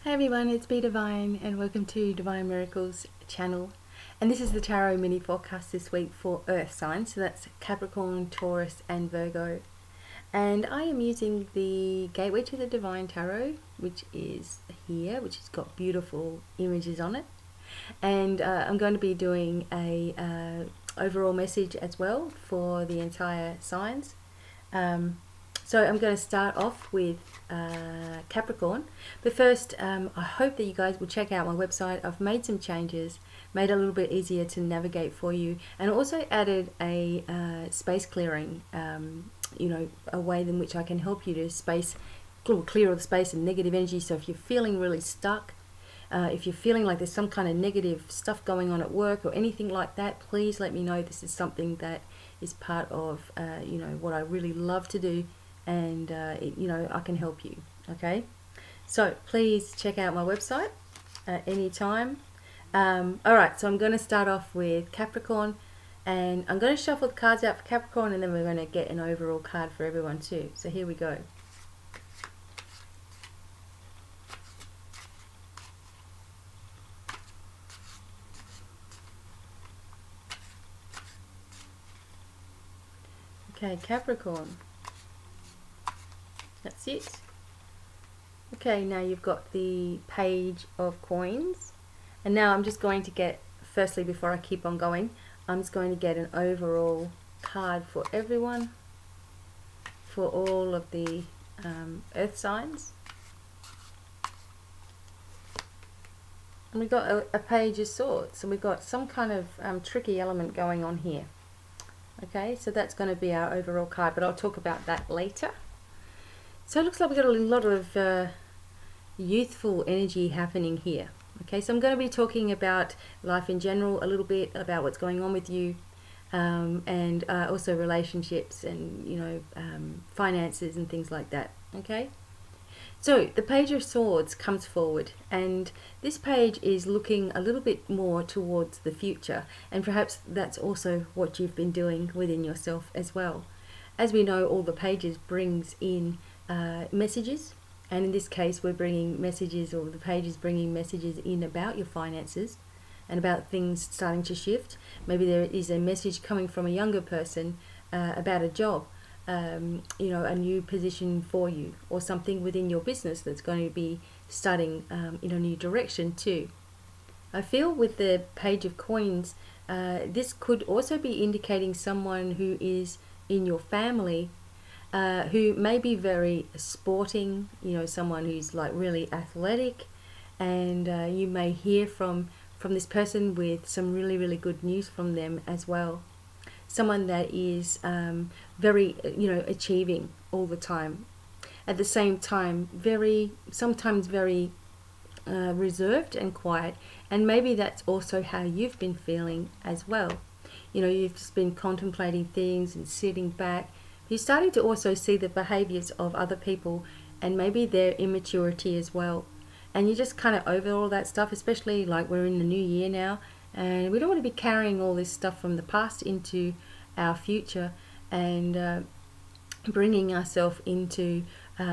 Hey everyone, it's BDevine and welcome to Divine Miracles channel. And this is the Tarot mini forecast this week for Earth signs. So that's Capricorn, Taurus and Virgo. And I am using the Gateway to the Divine Tarot, which is here, which has got beautiful images on it. And I'm going to be doing a overall message as well for the entire signs. So I'm going to start off with Capricorn, but first I hope that you guys will check out my website. I've made some changes, made it a little bit easier to navigate for you, and also added a space clearing, a way in which I can help you to clear the space and negative energy. So if you're feeling really stuck, if you're feeling like there's some kind of negative stuff going on at work or anything like that, please let me know. This is something that is part of what I really love to do, and I can help you. Okay, so please check out my website at any time. Alright, so I'm going to start off with Capricorn, and I'm going to shuffle the cards out for Capricorn, and then we're going to get an overall card for everyone too. So here we go. Okay, Capricorn. That's it. Okay, now you've got the Page of Coins, and now I'm just going to get, firstly before I keep on going, I'm just going to get an overall card for everyone, for all of the earth signs. And we've got a Page of Swords, so we've got some kind of tricky element going on here. Okay, so that's going to be our overall card, but I'll talk about that later. So it looks like we've got a lot of youthful energy happening here. Okay, so I'm going to be talking about life in general, a little bit about what's going on with you, and also relationships and finances and things like that. Okay, so the Page of Swords comes forward, and this page is looking a little bit more towards the future, and perhaps that's also what you've been doing within yourself as well. As we know, all the pages brings in messages, and in this case we're bringing messages, or the page is bringing messages in about your finances and about things starting to shift. Maybe there is a message coming from a younger person about a job, a new position for you, or something within your business that's going to be starting in a new direction too. I feel with the Page of Coins, this could also be indicating someone who is in your family, who may be very sporting, someone who's like really athletic, and you may hear from this person with some really good news from them as well. Someone that is very achieving all the time, at the same time sometimes very reserved and quiet, and maybe that's also how you've been feeling as well. You've just been contemplating things and sitting back. You're starting to also see the behaviors of other people and maybe their immaturity as well. And you're just kind of over all that stuff, especially like we're in the new year now, and we don't want to be carrying all this stuff from the past into our future, and bringing ourselves into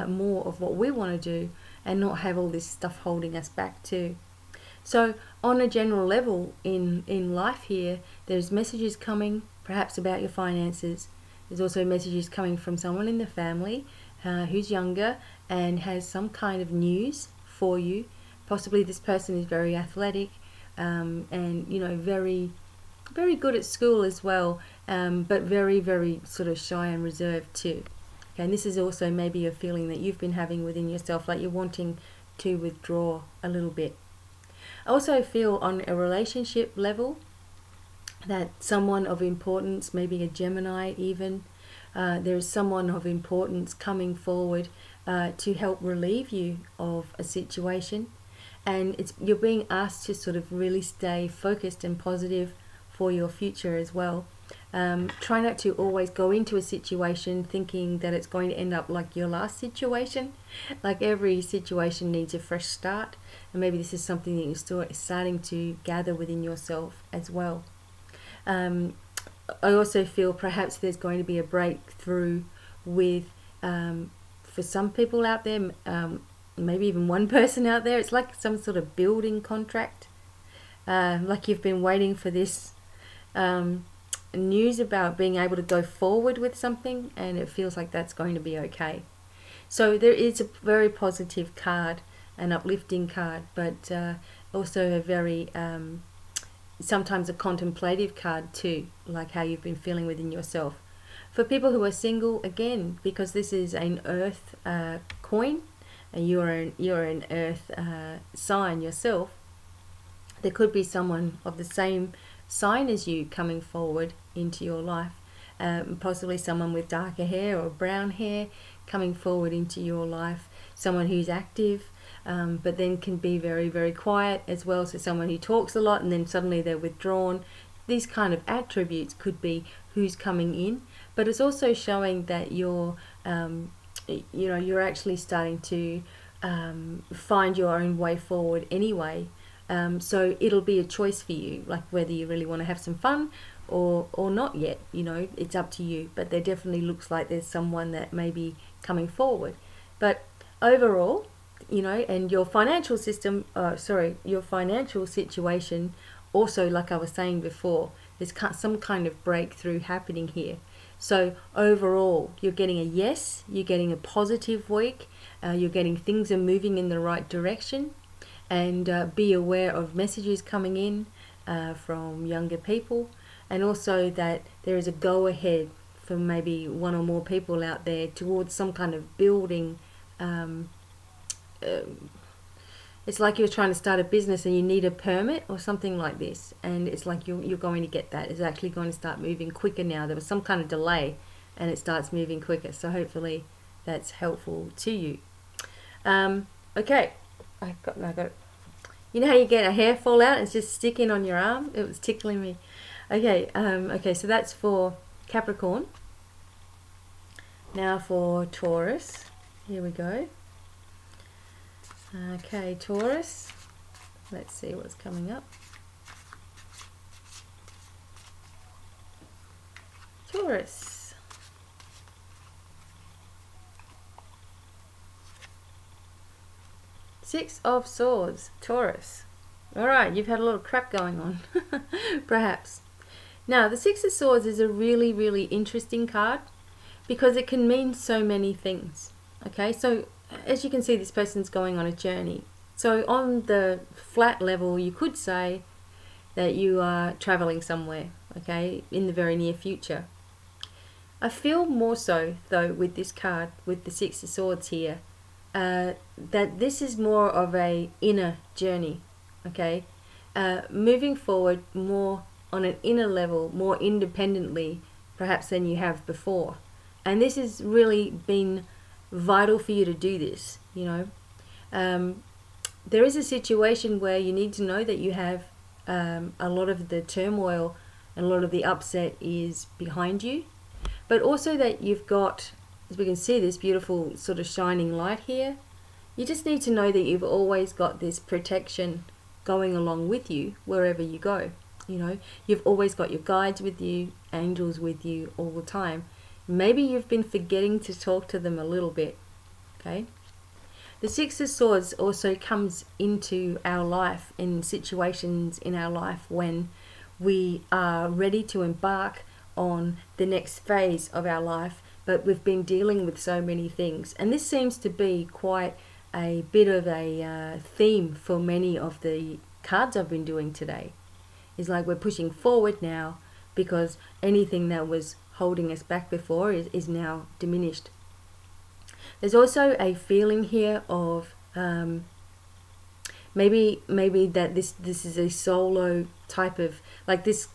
more of what we want to do, and not have all this stuff holding us back too. So on a general level in life here, there's messages coming perhaps about your finances. There's also messages coming from someone in the family who's younger and has some kind of news for you. Possibly this person is very athletic, and very good at school as well, but very sort of shy and reserved too. Okay, and this is also maybe a feeling that you've been having within yourself, like you're wanting to withdraw a little bit. I also feel on a relationship level that someone of importance, maybe a Gemini even, there is someone of importance coming forward to help relieve you of a situation, and you're being asked to sort of really stay focused and positive for your future as well. Try not to always go into a situation thinking that it's going to end up like your last situation. Like every situation needs a fresh start, and maybe this is something that you're still starting to gather within yourself as well. I also feel perhaps there's going to be a breakthrough with, for some people out there, maybe even one person out there. It's like some sort of building contract, like you've been waiting for this news about being able to go forward with something, and it feels like that's going to be okay. So there is a very positive card, an uplifting card, but also a very sometimes a contemplative card too, like how you've been feeling within yourself. For people who are single, again, because this is an earth coin and you're an earth sign yourself, there could be someone of the same sign as you coming forward into your life, possibly someone with darker hair or brown hair coming forward into your life, someone who's active, but then can be very, very quiet as well. So someone who talks a lot and then suddenly they're withdrawn. These kind of attributes could be who's coming in, but it's also showing that you're, you're actually starting to find your own way forward anyway. So it'll be a choice for you, like whether you really want to have some fun or not yet. It's up to you. But there definitely looks like there's someone that may be coming forward. But overall, and your financial system, your financial situation also, like I was saying before, there's some kind of breakthrough happening here. So overall, you're getting a yes, you're getting a positive week, you're getting things are moving in the right direction, and be aware of messages coming in from younger people, and also that there is a go ahead for maybe one or more people out there towards some kind of building. It's like you're trying to start a business and you need a permit or something like this, and it's like you're going to get that. It's actually going to start moving quicker now. There was some kind of delay and it starts moving quicker, so hopefully that's helpful to you. Okay, I got you know how you get a hair fall out and it's just sticking on your arm? It was tickling me. Okay, okay, so that's for Capricorn. Now for Taurus, here we go. Okay, Taurus, let's see what's coming up. Taurus. Six of Swords, Taurus. Alright, you've had a lot of crap going on, perhaps. Now, the Six of Swords is a really, really interesting card because it can mean so many things. Okay, so as you can see, this person's going on a journey. So on the flat level, you could say that you are traveling somewhere, okay, in the very near future. I feel more so, though, with this card, with the Six of Swords here, that this is more of a inner journey, okay, moving forward more on an inner level, more independently, perhaps, than you have before. And this has really been vital for you to do this. There is a situation where you need to know that you have a lot of the turmoil and a lot of the upset is behind you, but also that you've got, as we can see, this beautiful sort of shining light here. You just need to know that you've always got this protection going along with you wherever you go. You've always got your guides with you, angels with you all the time. Maybe you've been forgetting to talk to them a little bit, okay? The Six of Swords also comes into our life in situations in our life when we are ready to embark on the next phase of our life, but we've been dealing with so many things. And this seems to be quite a bit of a theme for many of the cards I've been doing today. It's like we're pushing forward now because anything that was holding us back before is now diminished. There's also a feeling here of maybe that this is a solo type of, like this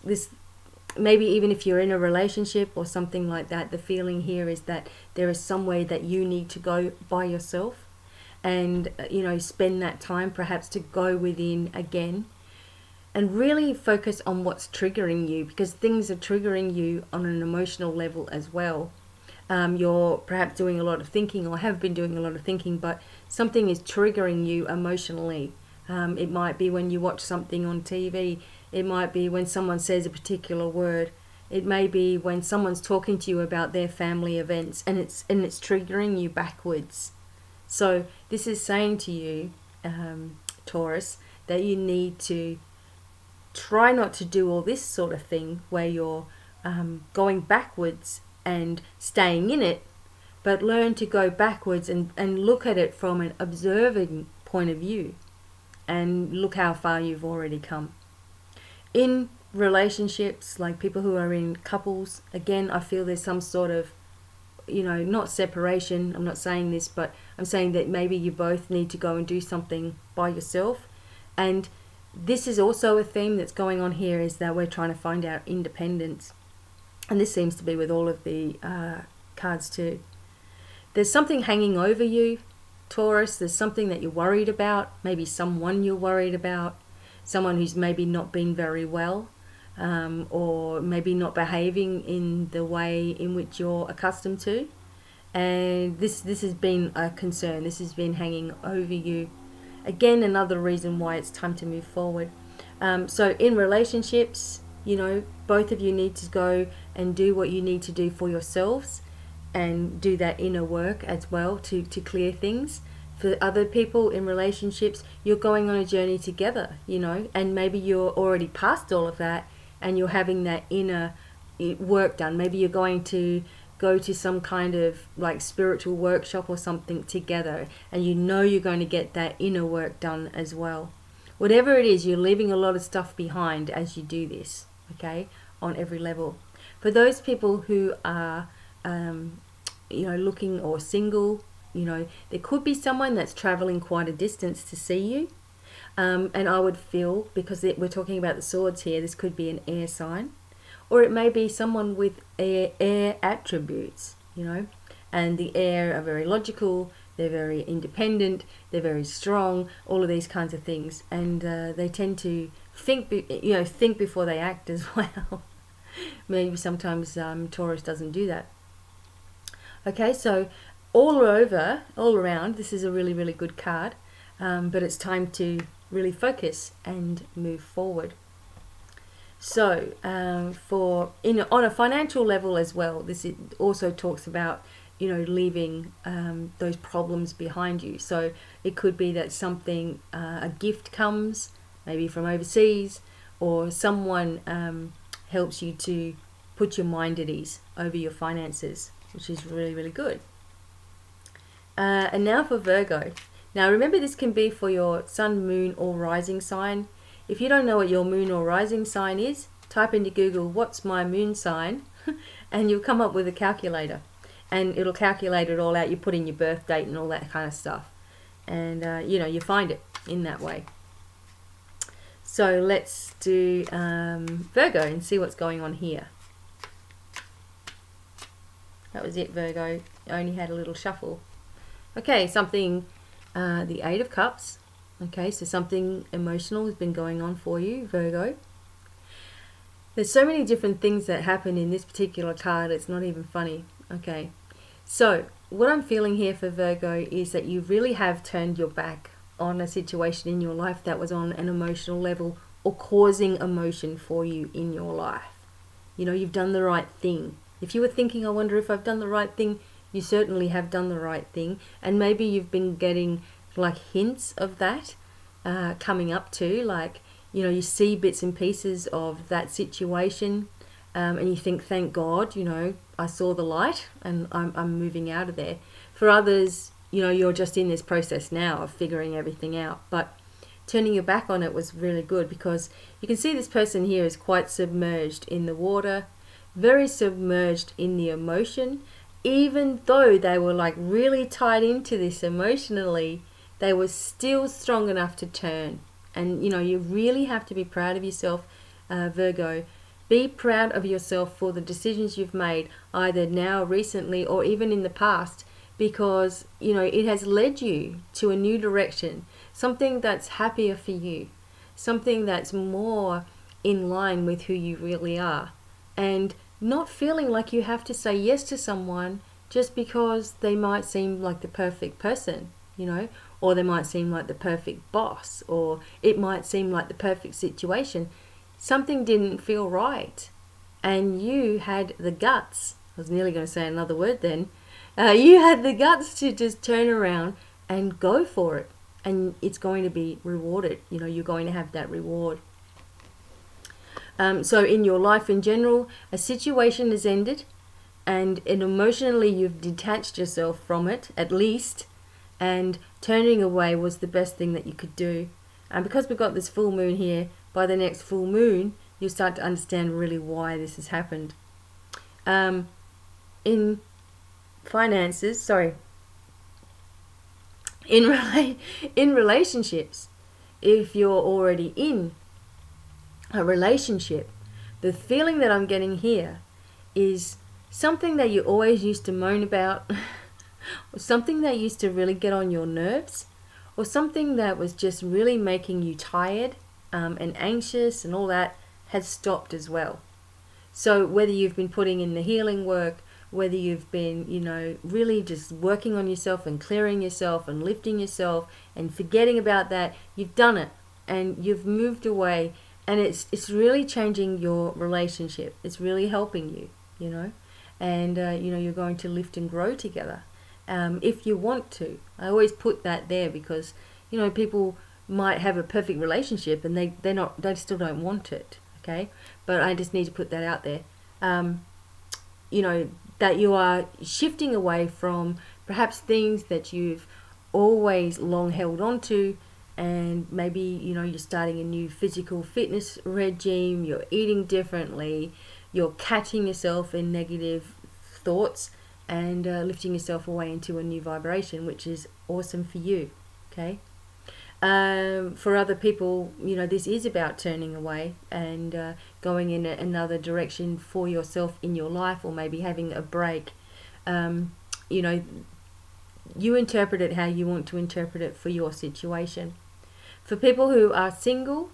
maybe even if you're in a relationship or something like that, the feeling here is that there is some way that you need to go by yourself and spend that time perhaps to go within again and really focus on what's triggering you, because things are triggering you on an emotional level as well. You're perhaps doing a lot of thinking or have been doing a lot of thinking, but something is triggering you emotionally. It might be when you watch something on TV. It might be when someone says a particular word. It may be when someone's talking to you about their family events and it's triggering you backwards. So this is saying to you, Taurus, that you need to try not to do all this sort of thing where you're going backwards and staying in it, but learn to go backwards and look at it from an observing point of view and look how far you've already come. In relationships, like people who are in couples, again, I feel there's some sort of, you know, not separation, I'm not saying this, but I'm saying that maybe you both need to go and do something by yourself. And this is also a theme that's going on here, is that we're trying to find our independence. And this seems to be with all of the cards too. There's something hanging over you, Taurus. There's something that you're worried about, maybe someone you're worried about, someone who's maybe not been very well, or maybe not behaving in the way in which you're accustomed to. And this has been a concern. This has been hanging over you. Again, another reason why it's time to move forward. So in relationships, you know, both of you need to go and do what you need to do for yourselves and do that inner work as well to clear things. For other people in relationships, you're going on a journey together, you know, and maybe you're already past all of that and you're having that inner work done. Maybe you're going to go to some kind of like spiritual workshop or something together, and you know you're going to get that inner work done as well. Whatever it is, you're leaving a lot of stuff behind as you do this, okay, on every level. For those people who are you know, looking or single, you know, there could be someone that's traveling quite a distance to see you, and I would feel, because we're talking about the swords here, this could be an air sign, or it may be someone with air attributes, you know, and the air are very logical, they're very independent, they're very strong, all of these kinds of things, and they tend to think before they act as well. Maybe sometimes Taurus doesn't do that. Okay, so all around, this is a really, really good card, but it's time to really focus and move forward. So on a financial level as well, this also talks about, you know, leaving those problems behind you. So it could be that something, a gift comes, maybe from overseas, or someone helps you to put your mind at ease over your finances, which is really, really good. And now for Virgo. Now remember, this can be for your sun, moon, or rising sign. If you don't know what your moon or rising sign is, type into Google, "what's my moon sign?" and you'll come up with a calculator. And it'll calculate it all out. You put in your birth date and all that kind of stuff. And, you know, you find it in that way. So let's do Virgo and see what's going on here. That was it, Virgo. I only had a little shuffle. Okay, something, the Eight of Cups. Okay, so something emotional has been going on for you, Virgo. There's so many different things that happen in this particular card, it's not even funny. Okay, so what I'm feeling here for Virgo is that you really have turned your back on a situation in your life that was on an emotional level or causing emotion for you in your life. You know, you've done the right thing. If you were thinking, I wonder if I've done the right thing, you certainly have done the right thing. And maybe you've been getting like hints of that coming up too. Like, you know, you see bits and pieces of that situation and you think, thank God, you know, I saw the light and I'm moving out of there. For others, you know, you're just in this process now of figuring everything out. But turning your back on it was really good, because you can see this person here is quite submerged in the water, very submerged in the emotion. Even though they were like really tied into this emotionally, they were still strong enough to turn. And you know, you really have to be proud of yourself, Virgo. Be proud of yourself for the decisions you've made, either now, recently, or even in the past, because you know, it has led you to a new direction, something that's happier for you, something that's more in line with who you really are, and not feeling like you have to say yes to someone just because they might seem like the perfect person, you know, or they might seem like the perfect boss, or it might seem like the perfect situation. Something didn't feel right, and you had the guts, I was nearly going to say another word then, you had the guts to just turn around and go for it, and it's going to be rewarded. You know, you're going to have that reward. So in your life in general, a situation has ended, and emotionally you've detached yourself from it, at least, and turning away was the best thing that you could do. And because we've got this full moon here, by the next full moon, you'll start to understand really why this has happened. In finances, sorry, in relationships, if you're already in a relationship, the feeling that I'm getting here is something that you always used to moan about, or something that used to really get on your nerves, or something that was just really making you tired and anxious and all that has stopped as well. So whether you've been putting in the healing work, whether you've been, you know, really just working on yourself and clearing yourself and lifting yourself and forgetting about that, you've done it and you've moved away, and it's really changing your relationship. It's really helping you, you know, and you know, you're going to lift and grow together if you want to. I always put that there because, you know, people might have a perfect relationship and they still don't want it. Okay, but I just need to put that out there. You know, that you are shifting away from perhaps things that you've always long held on to, and maybe, you know, you're starting a new physical fitness regime, you're eating differently, you're catching yourself in negative thoughts and lifting yourself away into a new vibration, which is awesome for you. Okay. For other people, you know, this is about turning away and going in another direction for yourself in your life, or maybe having a break. You know, you interpret it how you want to interpret it for your situation. For people who are single,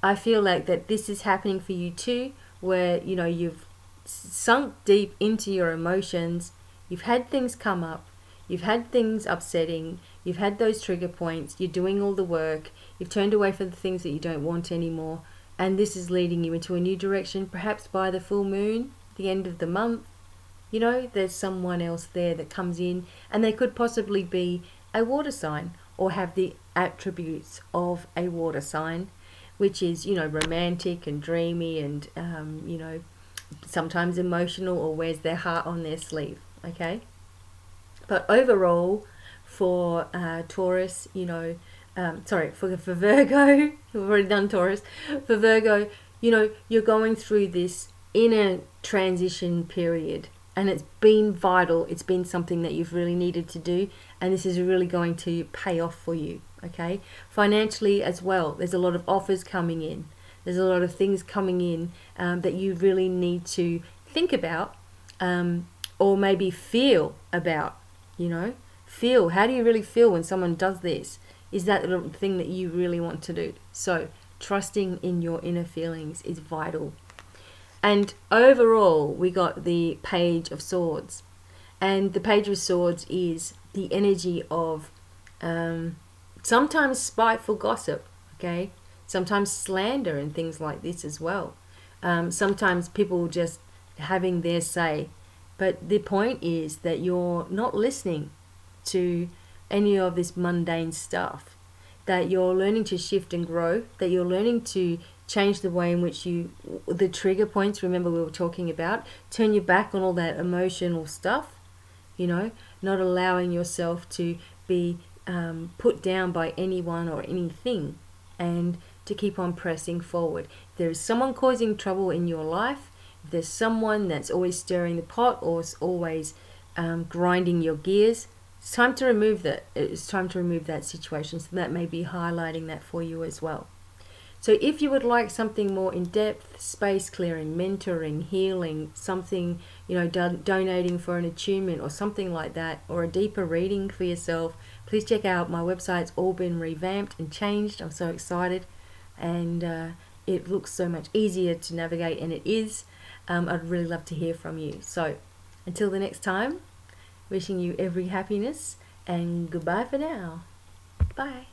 I feel like that this is happening for you too, where, you know, you've sunk deep into your emotions, you've had things come up, you've had things upsetting, you've had those trigger points, you're doing all the work, you've turned away from the things that you don't want anymore, and this is leading you into a new direction. Perhaps by the full moon, the end of the month, you know, there's someone else there that comes in, and they could possibly be a water sign or have the attributes of a water sign, which is, you know, romantic and dreamy and, you know, sometimes emotional, or wears their heart on their sleeve. Okay. But overall, for Taurus, you know, sorry, for Virgo, we've already done Taurus. For Virgo, you know, you're going through this inner transition period, and it's been vital. It's been something that you've really needed to do, and this is really going to pay off for you. Okay, financially as well, there's a lot of offers coming in. There's a lot of things coming in that you really need to think about, or maybe feel about. You know, feel. How do you really feel when someone does this? Is that the thing that you really want to do? So trusting in your inner feelings is vital. And overall, we got the Page of Swords, and the Page of Swords is the energy of sometimes spiteful gossip. Okay, sometimes slander and things like this as well. Sometimes people just having their say. But the point is that you're not listening to any of this mundane stuff, that you're learning to shift and grow, that you're learning to change the way in which you, the trigger points, remember we were talking about, turn your back on all that emotional stuff, you know, not allowing yourself to be put down by anyone or anything, and to keep on pressing forward. If there is someone causing trouble in your life, if there's someone that's always stirring the pot or always grinding your gears, it's time to remove that. It's time to remove that situation. So that may be highlighting that for you as well. So if you would like something more in-depth, space clearing, mentoring, healing, something, you know, donating for an attunement or something like that, or a deeper reading for yourself, please check out my website. It's all been revamped and changed. I'm so excited, and it looks so much easier to navigate, and it is. I'd really love to hear from you. So until the next time, wishing you every happiness, and goodbye for now. Bye.